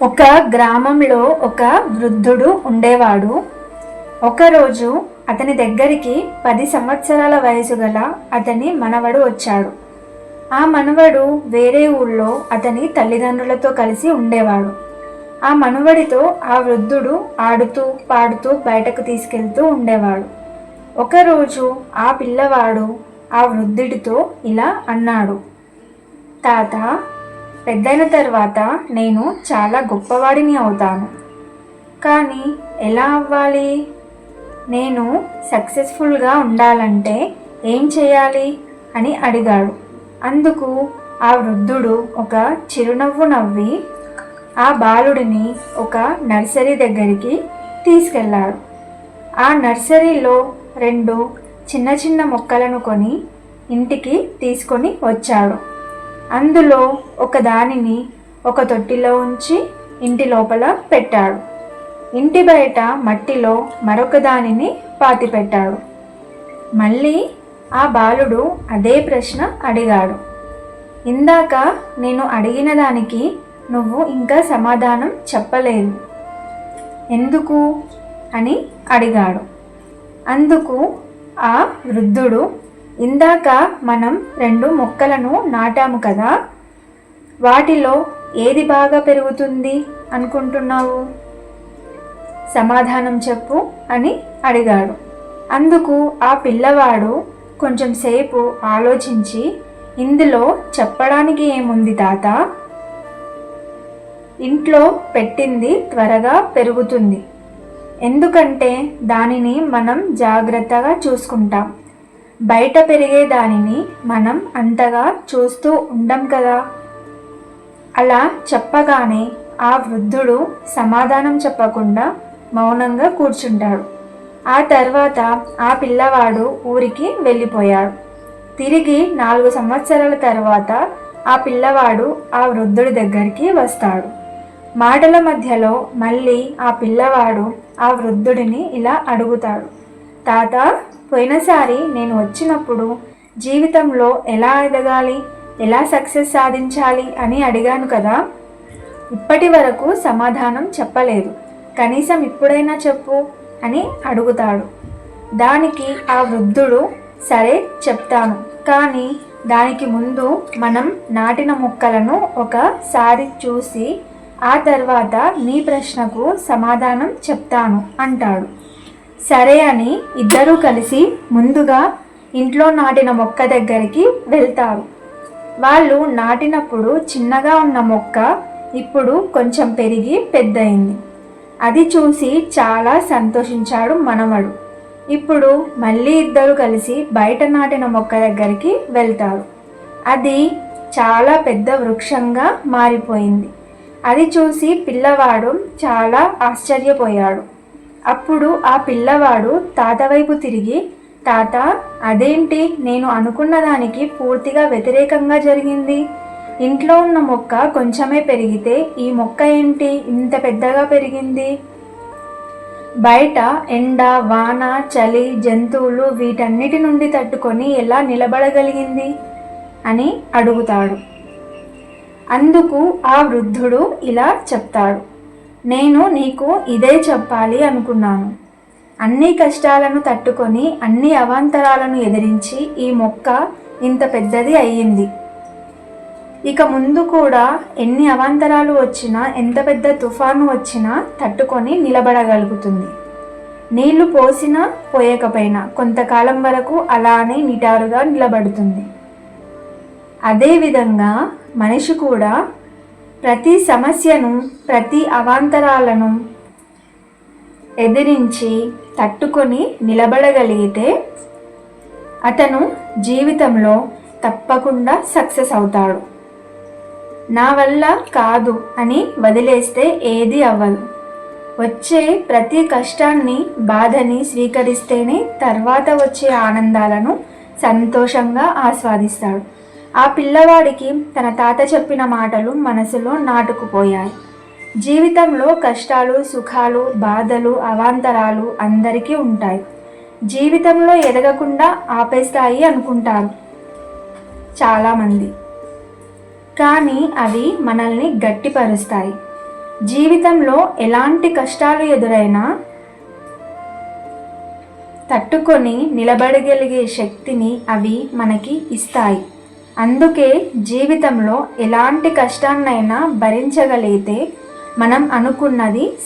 ఒక గ్రామంలో ఒక వృద్ధుడు ఉండేవాడు. ఒకరోజు అతని దగ్గరికి 10 సంవత్సరాల వయసు గల అతని మనవడు వచ్చాడు. ఆ మనవడు వేరే ఊళ్ళో అతని తల్లిదండ్రులతో కలిసి ఉండేవాడు. ఆ మనవడితో ఆ వృద్ధుడు ఆడుతూ పాడుతూ బయటకు తీసుకెళ్తూ ఉండేవాడు. ఒకరోజు ఆ పిల్లవాడు ఆ వృద్ధుడితో ఇలా అన్నాడు, తాత, పెద్దయిన తర్వాత నేను చాలా గొప్పవాడిని అవుతాను. కానీ ఎలా అవ్వాలి? నేను సక్సెస్ఫుల్గా ఉండాలంటే ఏం చేయాలి అని అడిగాడు. అందుకు ఆ వృద్ధుడు ఒక చిరునవ్వు నవ్వి ఆ బాలుడిని ఒక నర్సరీ దగ్గరికి తీసుకెళ్ళాడు. ఆ నర్సరీలో 2 చిన్న చిన్న మొక్కలను కొని ఇంటికి తీసుకొని వచ్చాడు. అందులో ఒక దానిని ఒక తొట్టిలో ఉంచి ఇంటి లోపల పెట్టాడు. ఇంటి బయట మట్టిలో మరొక దానిని పాతిపెట్టాడు. మళ్ళీ ఆ బాలుడు అదే ప్రశ్న అడిగాడు. ఇందాక నేను అడిగిన దానికి నువ్వు ఇంకా సమాధానం చెప్పలేదు, ఎందుకు అని అడిగాడు. అందుకు ఆ వృద్ధుడు, ఇందాక మనం 2 మొక్కలను నాటాము కదా, వాటిలో ఏది బాగా పెరుగుతుంది అనుకుంటున్నావు? సమాధానం చెప్పు అని అడిగాడు. అందుకు ఆ పిల్లవాడు కొంచెం సేపు ఆలోచించి, ఇందులో చెప్పడానికి ఏముంది తాత, ఇంట్లో పెట్టింది త్వరగా పెరుగుతుంది, ఎందుకంటే దానిని మనం జాగ్రత్తగా చూసుకుంటాం. బయట పెరిగే దానిని మనం అంతగా చూస్తూ ఉండం కదా. అలా చెప్పగానే ఆ వృద్ధుడు సమాధానం చెప్పకుండా మౌనంగా కూర్చుంటాడు. ఆ తర్వాత ఆ పిల్లవాడు ఊరికి వెళ్ళిపోయాడు. తిరిగి 4 సంవత్సరాల తర్వాత ఆ పిల్లవాడు ఆ వృద్ధుడి దగ్గరికి వస్తాడు. మాటల మధ్యలో మళ్ళీ ఆ పిల్లవాడు ఆ వృద్ధుడిని ఇలా అడుగుతాడు, తాత, పోయినసారి నేను వచ్చినప్పుడు జీవితంలో ఎలా ఎదగాలి, ఎలా సక్సెస్ సాధించాలి అని అడిగాను కదా, ఇప్పటి వరకు సమాధానం చెప్పలేదు, కనీసం ఇప్పుడైనా చెప్పు అని అడుగుతాడు. దానికి ఆ వృద్ధుడు, సరే చెప్తాను, కానీ దానికి ముందు మనం నాటిన మొక్కలను ఒకసారి చూసి ఆ తర్వాత నీ ప్రశ్నకు సమాధానం చెప్తాను అంటాడు. సరే అని ఇద్దరూ కలిసి ముందుగా ఇంట్లో నాటిన మొక్క దగ్గరికి వెళ్తారు. వాళ్ళు నాటినప్పుడు చిన్నగా ఉన్న మొక్క ఇప్పుడు కొంచెం పెరిగి పెద్దయింది. అది చూసి చాలా సంతోషించాడు మనవడు. ఇప్పుడు మళ్ళీ ఇద్దరు కలిసి బయట నాటిన మొక్క దగ్గరికి వెళ్తారు. అది చాలా పెద్ద వృక్షంగా మారిపోయింది. అది చూసి పిల్లవాడు చాలా ఆశ్చర్యపోయాడు. అప్పుడు ఆ పిల్లవాడు తాత వైపు తిరిగి, తాత, అదేంటి, నేను అనుకున్న దానికి పూర్తిగా వ్యతిరేకంగా జరిగింది. ఇంట్లో ఉన్న మొక్క కొంచెమే పెరిగితే ఈ మొక్క ఏంటి ఇంత పెద్దగా పెరిగింది? బయట ఎండ, వాన, చలి, జంతువులు వీటన్నిటి నుండి తట్టుకొని ఎలా నిలబడగలిగింది అని అడుగుతాడు. అందుకు ఆ వృద్ధుడు ఇలా చెప్తాడు, నేను నీకు ఇదే చెప్పాలి అనుకున్నాను. అన్ని కష్టాలను తట్టుకొని అన్ని అవాంతరాలను ఎదిరించి ఈ మొక్క ఇంత పెద్దది అయ్యింది. ఇక ముందు కూడా ఎన్ని అవాంతరాలు వచ్చినా, ఎంత పెద్ద తుఫాను వచ్చినా తట్టుకొని నిలబడగలుగుతుంది. నీళ్లు పోసినా పోయకపోయినా కొంతకాలం వరకు అలానే నిటారుగా నిలబడుతుంది. అదేవిధంగా మనిషి కూడా ప్రతి సమస్యను, ప్రతి అవాంతరాలను ఎదిరించి తట్టుకొని నిలబడగలిగితే అతను జీవితంలో తప్పకుండా సక్సెస్ అవుతాడు. నా వల్ల కాదు అని వదిలేస్తే ఏది అవ్వదు. వచ్చే ప్రతి కష్టాన్ని, బాధని స్వీకరిస్తేనే తర్వాత వచ్చే ఆనందాలను సంతోషంగా ఆస్వాదిస్తాడు. ఆ పిల్లవాడికి తన తాత చెప్పిన మాటలు మనసులో నాటుకుపోయాయి. జీవితంలో కష్టాలు, సుఖాలు, బాధలు, అవాంతరాలు అందరికీ ఉంటాయి. జీవితంలో ఎదగకుండా ఆపేస్తాయి అనుకుంటారు చాలామంది. కానీ అవి మనల్ని గట్టిపరుస్తాయి. జీవితంలో ఎలాంటి కష్టాలు ఎదురైనా తట్టుకొని నిలబడగలిగే శక్తిని అవి మనకి ఇస్తాయి. అందుకే జీవితంలో ఎలాంటి కష్టాన్నైనా భరించగలిగితే మనం అనుకున్నది